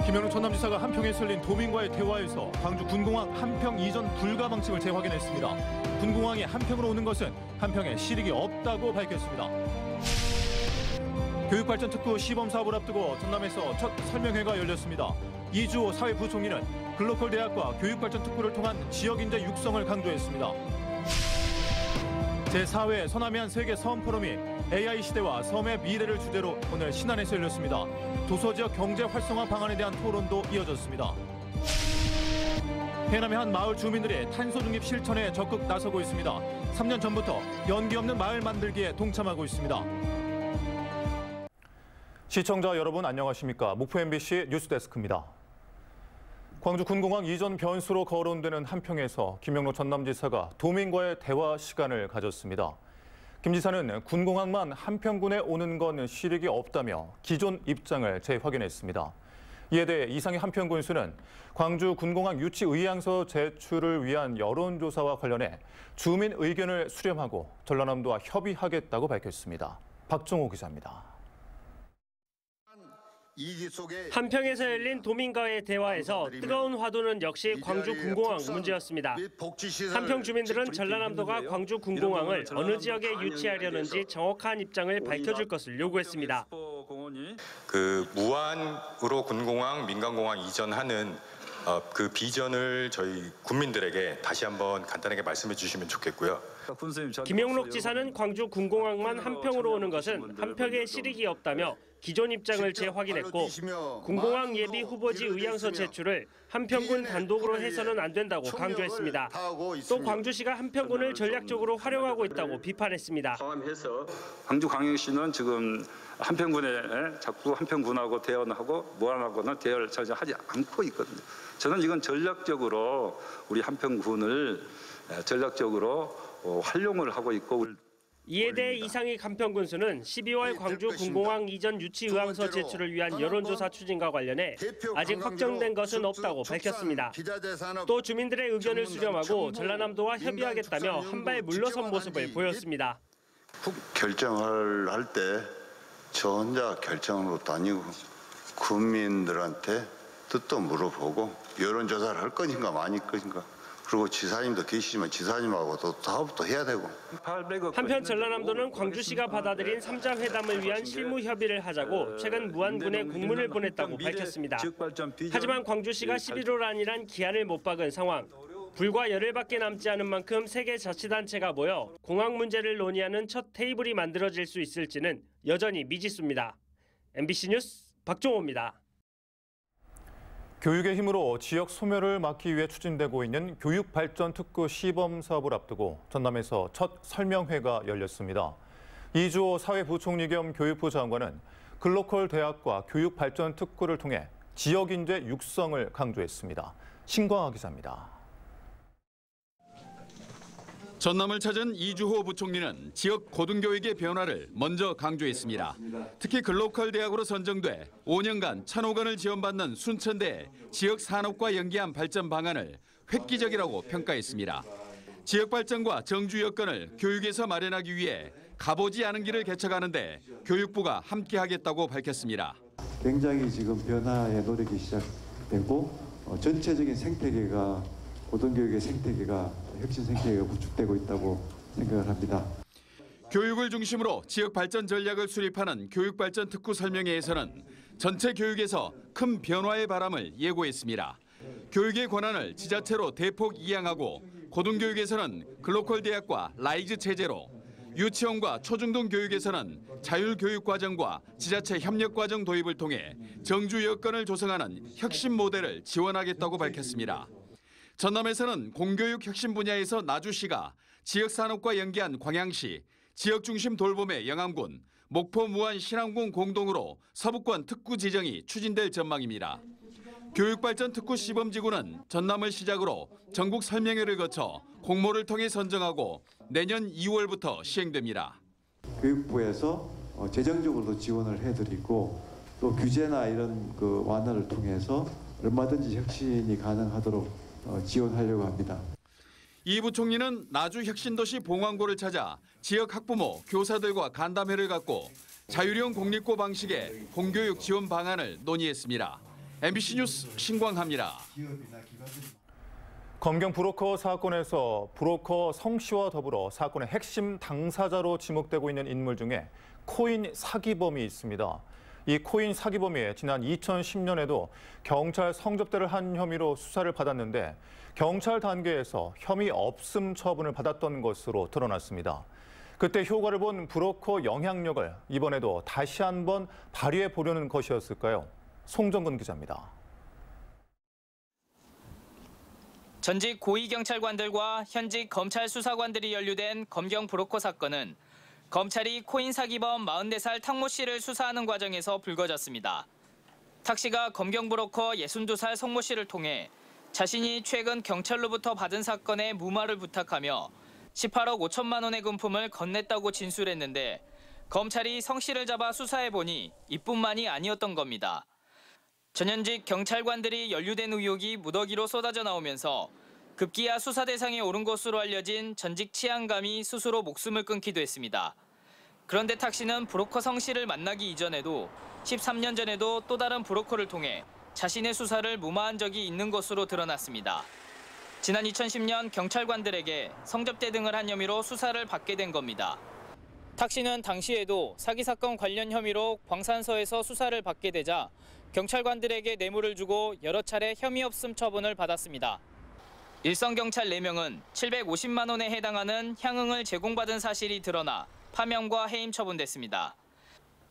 김현우 전남지사가 한평에 설린 도민과의 대화에서 광주 군공항 한평 이전 불가 방침을 재확인했습니다. 군공항이 한평으로 오는 것은 한평에 실익이 없다고 밝혔습니다. 교육발전 특구 시범 사업을 앞두고 전남에서 첫 설명회가 열렸습니다. 이주호 사회부총리는 글로컬 대학과 교육발전 특구를 통한 지역인재 육성을 강조했습니다. 제4회 서남해안 세계 서험 포럼이 AI 시대와 섬의 미래를 주제로 오늘 신안에서 열렸습니다. 도서지역 경제 활성화 방안에 대한 토론도 이어졌습니다. 해남의 한 마을 주민들이 탄소 중립 실천에 적극 나서고 있습니다. 3년 전부터 연기 없는 마을 만들기에 동참하고 있습니다. 시청자 여러분 안녕하십니까? 목포 MBC 뉴스데스크입니다. 광주 군공항 이전 변수로 거론되는 한평에서 김영로 전남지사가 도민과의 대화 시간을 가졌습니다. 김 지사는 군공항만 한평군에 오는 건 실익이 없다며 기존 입장을 재확인했습니다. 이에 대해 이상희 한평군수는 광주 군공항 유치 의향서 제출을 위한 여론조사와 관련해 주민 의견을 수렴하고 전라남도와 협의하겠다고 밝혔습니다. 박정호 기자입니다. 한평에서 열린 도민과의 대화에서 뜨거운 화두는 역시 광주 군공항 문제였습니다. 한평 주민들은 전라남도가 광주 군공항을 어느 지역에 유치하려는지 정확한 입장을 밝혀줄 것을 요구했습니다. 무한으로 군공항, 민간공항 이전하는 그 비전을 저희 국민들에게 다시 한번 간단하게 말씀해 주시면 좋겠고요. 김영록 지사는 광주 군공항만 한평으로 오는 것은 한평에 실익이 없다며 기존 입장을 재확인했고 군공항 예비 후보지 의향서 제출을 한평군 단독으로 해서는 안 된다고 강조했습니다. 또 광주시가 한평군을 전략적으로 활용하고 있다고 비판했습니다. 광주광역시는 지금 한평군에 자꾸 한평군하고 대화하고 무한하고는 대화를 전혀 하지 않고 있거든요. 저는 이건 전략적으로 우리 한평군을 전략적으로 활용을 하고 있고. 이에 대해 이상희 한평군수는 12월 광주 군공항 이전 유치 의향서 제출을 위한 여론조사 추진과 관련해 아직 확정된 것은 없다고 밝혔습니다. 또 주민들의 의견을 수렴하고 전라남도와 협의하겠다며 한 발 물러선 모습을 보였습니다. 결정을 할 때 저 혼자 결정으로 것도 아니고 국민들한테 뜻도 물어보고 여론조사를 할 것인가 마닐 것인가. 그리고 지사님도 계시지만 지사님하고도 사업도 해야 되고. 한편 전라남도는 광주시가 받아들인 3자 회담을 위한 실무 협의를 하자고 최근 무안군에 공문을 보냈다고 밝혔습니다. 하지만 광주시가 11월 안이란 기한을 못 박은 상황. 불과 열흘밖에 남지 않은 만큼 세 개 자치단체가 모여 공항 문제를 논의하는 첫 테이블이 만들어질 수 있을지는 여전히 미지수입니다. MBC 뉴스 박종호입니다. 교육의 힘으로 지역 소멸을 막기 위해 추진되고 있는 교육발전 특구 시범 사업을 앞두고 전남에서 첫 설명회가 열렸습니다. 이주호 사회부총리 겸 교육부 장관은 글로컬 대학과 교육발전 특구를 통해 지역인재 육성을 강조했습니다. 신광아 기자입니다. 전남을 찾은 이주호 부총리는 지역 고등교육의 변화를 먼저 강조했습니다. 특히 글로컬 대학으로 선정돼 5년간 1,000억 원을 지원받는 순천대의 지역 산업과 연계한 발전 방안을 획기적이라고 평가했습니다. 지역 발전과 정주 여건을 교육에서 마련하기 위해 가보지 않은 길을 개척하는데 교육부가 함께하겠다고 밝혔습니다. 굉장히 지금 변화의 노력이 시작되고 전체적인 생태계가 고등교육의 생태계가 혁신 생태계가 구축되고 있다고 생각을 합니다. 교육을 중심으로 지역 발전 전략을 수립하는 교육발전 특구 설명회에서는 전체 교육에서 큰 변화의 바람을 예고했습니다. 교육의 권한을 지자체로 대폭 이양하고 고등교육에서는 글로컬 대학과 라이즈 체제로, 유치원과 초중등 교육에서는 자율교육과정과 지자체 협력과정 도입을 통해 정주 여건을 조성하는 혁신 모델을 지원하겠다고 밝혔습니다. 전남에서는 공교육 혁신 분야에서 나주시가 지역산업과 연계한 광양시, 지역중심 돌봄의 영암군, 목포 무안 신안군 공동으로 서부권 특구 지정이 추진될 전망입니다. 교육발전 특구 시범지구는 전남을 시작으로 전국 설명회를 거쳐 공모를 통해 선정하고 내년 2월부터 시행됩니다. 교육부에서 재정적으로도 지원을 해드리고 또 규제나 이런 완화를 통해서 얼마든지 혁신이 가능하도록 지원하려고 합니다. 이 부총리는 나주 혁신도시 봉황고를 찾아 지역 학부모, 교사들과 간담회를 갖고 자율형 공립고 방식의 공교육 지원 방안을 논의했습니다. MBC 뉴스 신광하입니다. 검경 브로커 사건에서 브로커 성 씨와 더불어 사건의 핵심 당사자로 지목되고 있는 인물 중에 코인 사기범이 있습니다. 이 코인 사기범이 지난 2010년에도 경찰 성접대를 한 혐의로 수사를 받았는데 경찰 단계에서 혐의 없음 처분을 받았던 것으로 드러났습니다. 그때 효과를 본 브로커 영향력을 이번에도 다시 한번 발휘해 보려는 것이었을까요? 송정근 기자입니다. 전직 고위경찰관들과 현직 검찰 수사관들이 연루된 검경 브로커 사건은 검찰이 코인 사기범 44살 탁모 씨를 수사하는 과정에서 불거졌습니다. 탁 씨가 검경 브로커 62살 성모 씨를 통해 자신이 최근 경찰로부터 받은 사건의 무마를 부탁하며 18억 5천만 원의 금품을 건넸다고 진술했는데 검찰이 성 씨를 잡아 수사해보니 이뿐만이 아니었던 겁니다. 전현직 경찰관들이 연루된 의혹이 무더기로 쏟아져 나오면서 급기야 수사 대상에 오른 것으로 알려진 전직 치안감이 스스로 목숨을 끊기도 했습니다. 그런데 탁 씨는 브로커 성 씨를 만나기 이전에도 13년 전에도 또 다른 브로커를 통해 자신의 수사를 무마한 적이 있는 것으로 드러났습니다. 지난 2010년 경찰관들에게 성접대 등을 한 혐의로 수사를 받게 된 겁니다. 탁 씨는 당시에도 사기 사건 관련 혐의로 광산서에서 수사를 받게 되자 경찰관들에게 뇌물을 주고 여러 차례 혐의 없음 처분을 받았습니다. 일선 경찰 4명은 750만 원에 해당하는 향응을 제공받은 사실이 드러나 파면과 해임 처분됐습니다.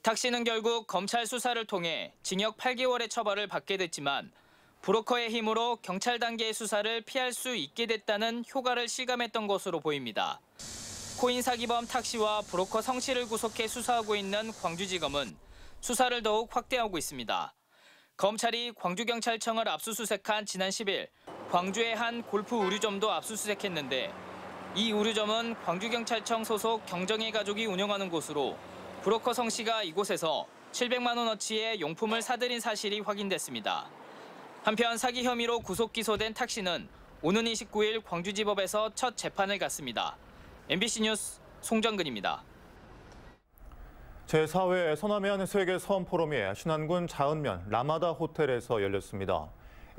탁 씨는 결국 검찰 수사를 통해 징역 8개월의 처벌을 받게 됐지만 브로커의 힘으로 경찰 단계의 수사를 피할 수 있게 됐다는 효과를 실감했던 것으로 보입니다. 코인 사기범 탁 씨와 브로커 성 씨를 구속해 수사하고 있는 광주지검은 수사를 더욱 확대하고 있습니다. 검찰이 광주경찰청을 압수수색한 지난 10일 광주의 한 골프 의류점도 압수수색했는데 이 의류점은 광주경찰청 소속 경정의 가족이 운영하는 곳으로 브로커 성 씨가 이곳에서 700만 원어치의 용품을 사들인 사실이 확인됐습니다. 한편 사기 혐의로 구속 기소된 탁 씨는 오는 29일 광주지법에서 첫 재판을 갖습니다. MBC 뉴스 송정근입니다. 제4회 서남해안 세계 섬 포럼이 신안군 자은면 라마다 호텔에서 열렸습니다.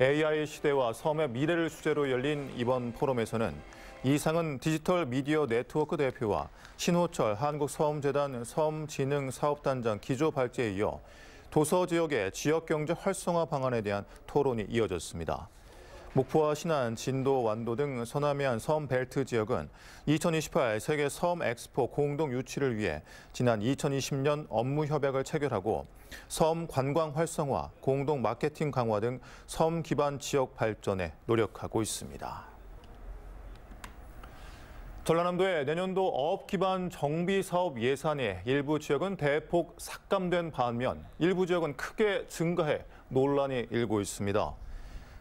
AI 시대와 섬의 미래를 주제로 열린 이번 포럼에서는 이상은 디지털 미디어 네트워크 대표와 신호철 한국섬재단 섬진흥사업단장 기조 발제에 이어 도서 지역의 지역경제 활성화 방안에 대한 토론이 이어졌습니다. 목포와 신안, 진도, 완도 등 서남해안 섬 벨트 지역은 2028 세계 섬 엑스포 공동 유치를 위해 지난 2020년 업무 협약을 체결하고 섬 관광 활성화, 공동 마케팅 강화 등 섬 기반 지역 발전에 노력하고 있습니다. 전라남도의 내년도 어업 기반 정비 사업 예산이 일부 지역은 대폭 삭감된 반면 일부 지역은 크게 증가해 논란이 일고 있습니다.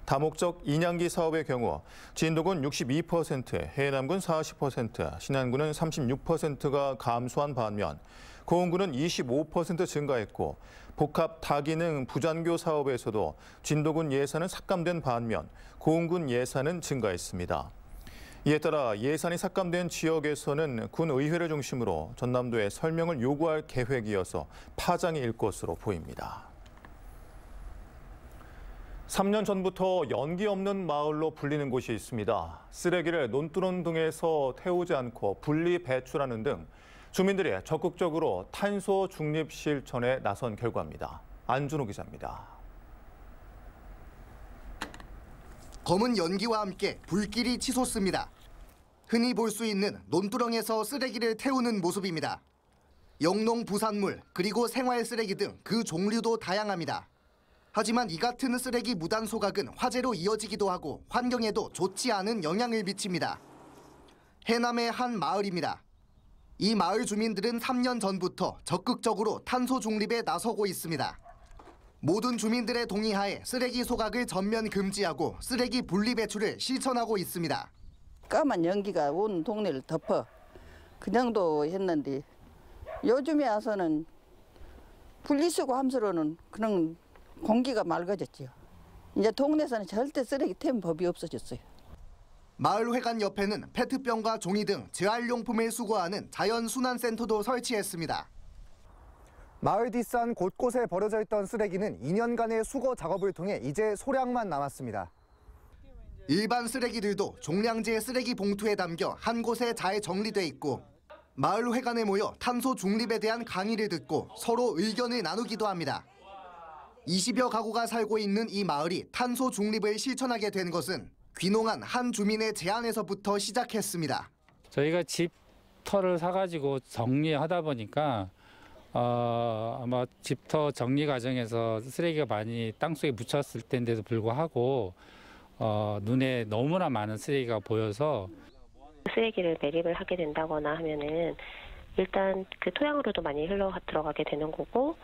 다목적 인양기 사업의 경우 진도군 62%, 해남군 40%, 신안군은 36%가 감소한 반면 고흥군은 25% 증가했고 복합 다기능 부잔교 사업에서도 진도군 예산은 삭감된 반면 고흥군 예산은 증가했습니다. 이에 따라 예산이 삭감된 지역에서는 군 의회를 중심으로 전남도에 설명을 요구할 계획이어서 파장이 일 것으로 보입니다. 3년 전부터 연기 없는 마을로 불리는 곳이 있습니다. 쓰레기를 논두렁 등에서 태우지 않고 분리 배출하는 등 주민들이 적극적으로 탄소 중립 실천에 나선 결과입니다. 안준호 기자입니다. 검은 연기와 함께 불길이 치솟습니다. 흔히 볼 수 있는 논두렁에서 쓰레기를 태우는 모습입니다. 영농 부산물 그리고 생활 쓰레기 등 그 종류도 다양합니다. 하지만 이 같은 쓰레기 무단 소각은 화재로 이어지기도 하고 환경에도 좋지 않은 영향을 미칩니다. 해남의 한 마을입니다. 이 마을 주민들은 3년 전부터 적극적으로 탄소 중립에 나서고 있습니다. 모든 주민들의 동의하에 쓰레기 소각을 전면 금지하고 쓰레기 분리 배출을 실천하고 있습니다. 까만 연기가 온 동네를 덮어 그 정도 했는데 요즘에 와서는 분리수거 함수로는 그런 공기가 맑아졌죠. 이제 동네에서는 절대 쓰레기 태우는 법이 없어졌어요. 마을회관 옆에는 페트병과 종이 등 재활용품을 수거하는 자연순환센터도 설치했습니다. 마을 뒷산 곳곳에 버려져 있던 쓰레기는 2년간의 수거 작업을 통해 이제 소량만 남았습니다. 일반 쓰레기들도 종량제 쓰레기 봉투에 담겨 한 곳에 잘 정리돼 있고 마을 회관에 모여 탄소 중립에 대한 강의를 듣고 서로 의견을 나누기도 합니다. 20여 가구가 살고 있는 이 마을이 탄소 중립을 실천하게 된 것은 귀농한 한 주민의 제안에서부터 시작했습니다. 저희가 집터를 사가지고 정리하다 보니까 아마 집터 정리 과정에서 쓰레기가 많이 땅속에 묻혔을 때인데도 불구하고 눈에 너무나 많은 쓰레기가 보여서 쓰레기를 매립을 하게 된다거나 하면은 일단 그 토양으로도 많이 흘러 들어가게 되는 거고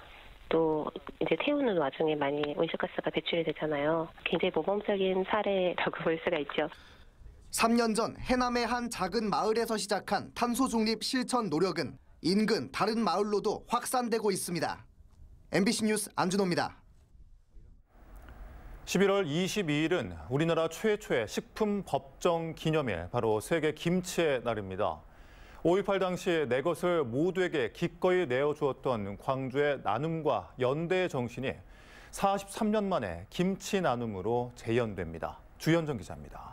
또 이제 태우는 와중에 많이 온실가스가 배출이 되잖아요. 굉장히 모범적인 사례라고 볼 수가 있죠. 3년 전 해남의 한 작은 마을에서 시작한 탄소 중립 실천 노력은 인근 다른 마을로도 확산되고 있습니다. MBC 뉴스 안준호입니다. 11월 22일은 우리나라 최초의 식품 법정 기념일, 바로 세계 김치의 날입니다. 5.18 당시 내 것을 모두에게 기꺼이 내어주었던 광주의 나눔과 연대의 정신이 43년 만에 김치 나눔으로 재현됩니다. 주현정 기자입니다.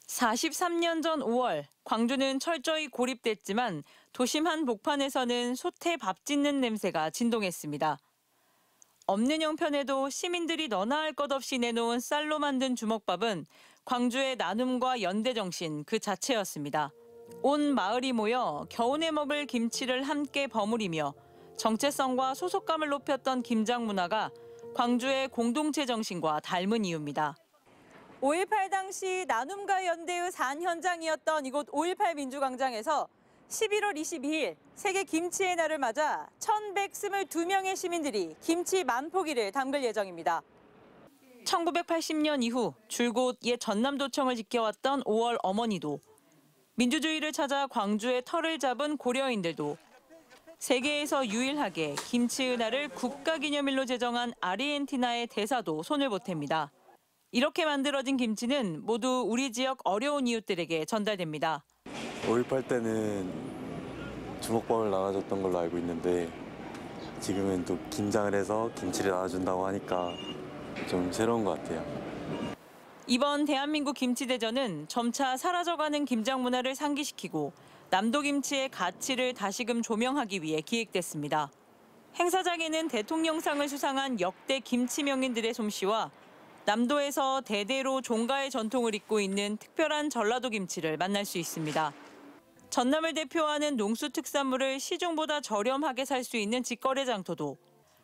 43년 전 5월, 광주는 철저히 고립됐지만 도심 한 복판에서는 솥에 밥 짓는 냄새가 진동했습니다. 없는 형편에도 시민들이 너나 할 것 없이 내놓은 쌀로 만든 주먹밥은 광주의 나눔과 연대 정신 그 자체였습니다. 온 마을이 모여 겨우내 먹을 김치를 함께 버무리며 정체성과 소속감을 높였던 김장 문화가 광주의 공동체 정신과 닮은 이유입니다. 5.18 당시 나눔과 연대의 산 현장이었던 이곳 5.18 민주광장에서 11월 22일 세계 김치의 날을 맞아 1,122명의 시민들이 김치 만포기를 담글 예정입니다. 1980년 이후 줄곧 옛 전남도청을 지켜왔던 5월 어머니도, 민주주의를 찾아 광주의 터를 잡은 고려인들도, 세계에서 유일하게 김치의 날을 국가기념일로 제정한 아르헨티나의 대사도 손을 보탭니다. 이렇게 만들어진 김치는 모두 우리 지역 어려운 이웃들에게 전달됩니다. 5.18 때는 주먹밥을 나눠줬던 걸로 알고 있는데 지금은 또 김장을 해서 김치를 나눠준다고 하니까 좀 새로운 것 같아요. 이번 대한민국 김치대전은 점차 사라져가는 김장 문화를 상기시키고 남도 김치의 가치를 다시금 조명하기 위해 기획됐습니다. 행사장에는 대통령상을 수상한 역대 김치 명인들의 솜씨와 남도에서 대대로 종가의 전통을 잇고 있는 특별한 전라도 김치를 만날 수 있습니다. 전남을 대표하는 농수 특산물을 시중보다 저렴하게 살 수 있는 직거래 장터도,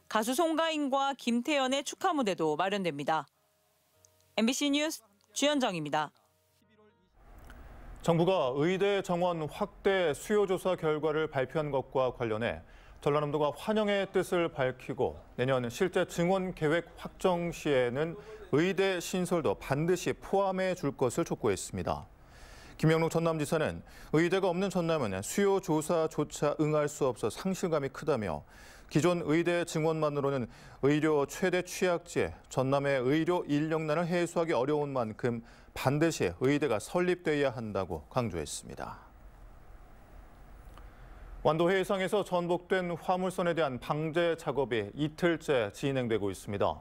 가수 송가인과 김태연의 축하 무대도 마련됩니다. MBC 뉴스 주현정입니다. 정부가 의대 정원 확대 수요조사 결과를 발표한 것과 관련해 전라남도가 환영의 뜻을 밝히고 내년 실제 증원 계획 확정 시에는 의대 신설도 반드시 포함해 줄 것을 촉구했습니다. 김영록 전남지사는 의대가 없는 전남은 수요조사조차 응할 수 없어 상실감이 크다며 기존 의대 증원만으로는 의료 최대 취약지에 전남의 의료 인력난을 해소하기 어려운 만큼 반드시 의대가 설립돼야 한다고 강조했습니다. 완도 해상에서 전복된 화물선에 대한 방제 작업이 이틀째 진행되고 있습니다.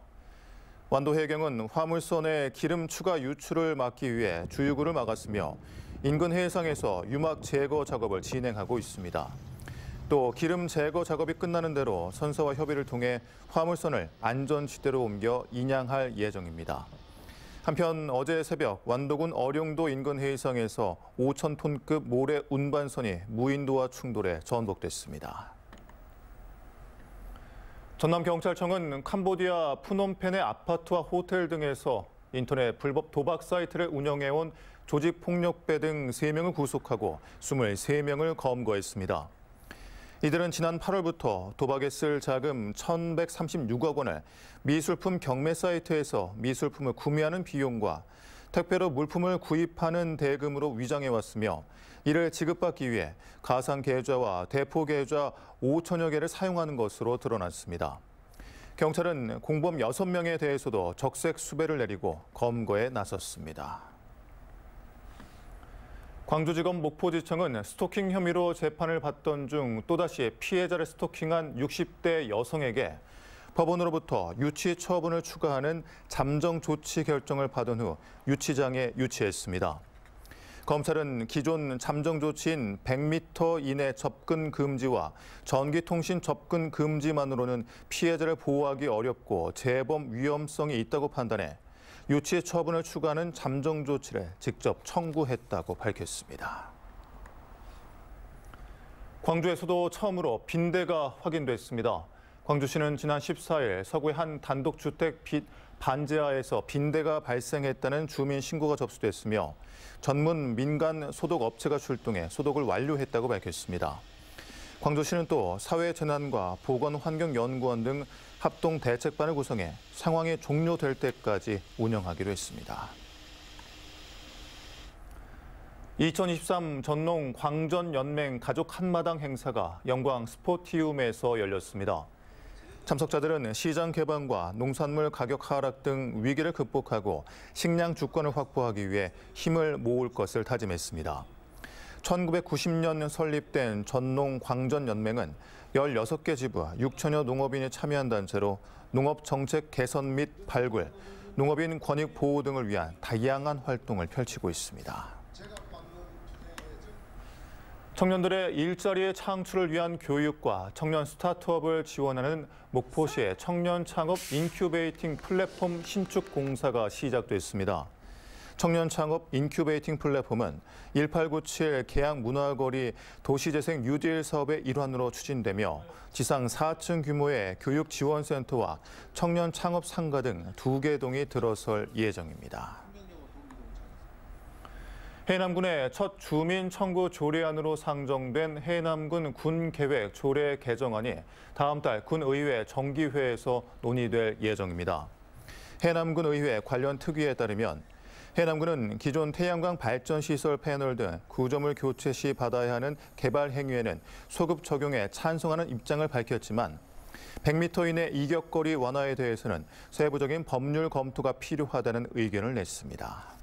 완도 해경은 화물선의 기름 추가 유출을 막기 위해 주유구를 막았으며 인근 해상에서 유막 제거 작업을 진행하고 있습니다. 또 기름 제거 작업이 끝나는 대로 선사와 협의를 통해 화물선을 안전지대로 옮겨 인양할 예정입니다. 한편 어제 새벽 완도군 어룡도 인근 해상에서 5,000톤급 모래 운반선이 무인도와 충돌해 전복됐습니다. 전남경찰청은 캄보디아 푸놈펜의 아파트와 호텔 등에서 인터넷 불법 도박 사이트를 운영해온 조직폭력배 등 3명을 구속하고 23명을 검거했습니다. 이들은 지난 8월부터 도박에 쓸 자금 1,136억 원을 미술품 경매 사이트에서 미술품을 구매하는 비용과 택배로 물품을 구입하는 대금으로 위장해왔으며 이를 지급받기 위해 가상 계좌와 대포 계좌 5천여 개를 사용하는 것으로 드러났습니다. 경찰은 공범 6명에 대해서도 적색 수배를 내리고 검거에 나섰습니다. 광주지검 목포지청은 스토킹 혐의로 재판을 받던 중 또다시 피해자를 스토킹한 60대 여성에게 법원으로부터 유치 처분을 추가하는 잠정 조치 결정을 받은 후 유치장에 유치했습니다. 검찰은 기존 잠정 조치인 100m 이내 접근 금지와 전기통신 접근 금지만으로는 피해자를 보호하기 어렵고 재범 위험성이 있다고 판단해 유치 처분을 추가하는 잠정 조치를 직접 청구했다고 밝혔습니다. 광주에서도 처음으로 빈대가 확인됐습니다. 광주시는 지난 14일 서구의 한 단독주택 반지하에서 빈대가 발생했다는 주민 신고가 접수됐으며 전문 민간 소독 업체가 출동해 소독을 완료했다고 밝혔습니다. 광주시는 또 사회재난과 보건환경연구원 등 합동 대책반을 구성해 상황이 종료될 때까지 운영하기로 했습니다. 2023 전농 광전연맹 가족 한마당 행사가 영광 스포티움에서 열렸습니다. 참석자들은 시장 개방과 농산물 가격 하락 등 위기를 극복하고 식량 주권을 확보하기 위해 힘을 모을 것을 다짐했습니다. 1990년 설립된 전농 광전연맹은 16개 지부와 6천여 농업인이 참여한 단체로 농업 정책 개선 및 발굴, 농업인 권익 보호 등을 위한 다양한 활동을 펼치고 있습니다. 청년들의 일자리의 창출을 위한 교육과 청년 스타트업을 지원하는 목포시의 청년 창업 인큐베이팅 플랫폼 신축 공사가 시작됐습니다. 청년 창업 인큐베이팅 플랫폼은 1897 계양 문화거리 도시재생 뉴딜 사업의 일환으로 추진되며 지상 4층 규모의 교육지원센터와 청년 창업 상가 등 2개 동이 들어설 예정입니다. 해남군의 첫 주민 청구 조례안으로 상정된 해남군 군계획 조례 개정안이 다음 달 군의회 정기회에서 논의될 예정입니다. 해남군 의회 관련 특위에 따르면 해남군은 기존 태양광 발전시설 패널 등 구조물 교체 시 받아야 하는 개발 행위에는 소급 적용에 찬성하는 입장을 밝혔지만 100m 이내 이격거리 완화에 대해서는 세부적인 법률 검토가 필요하다는 의견을 냈습니다.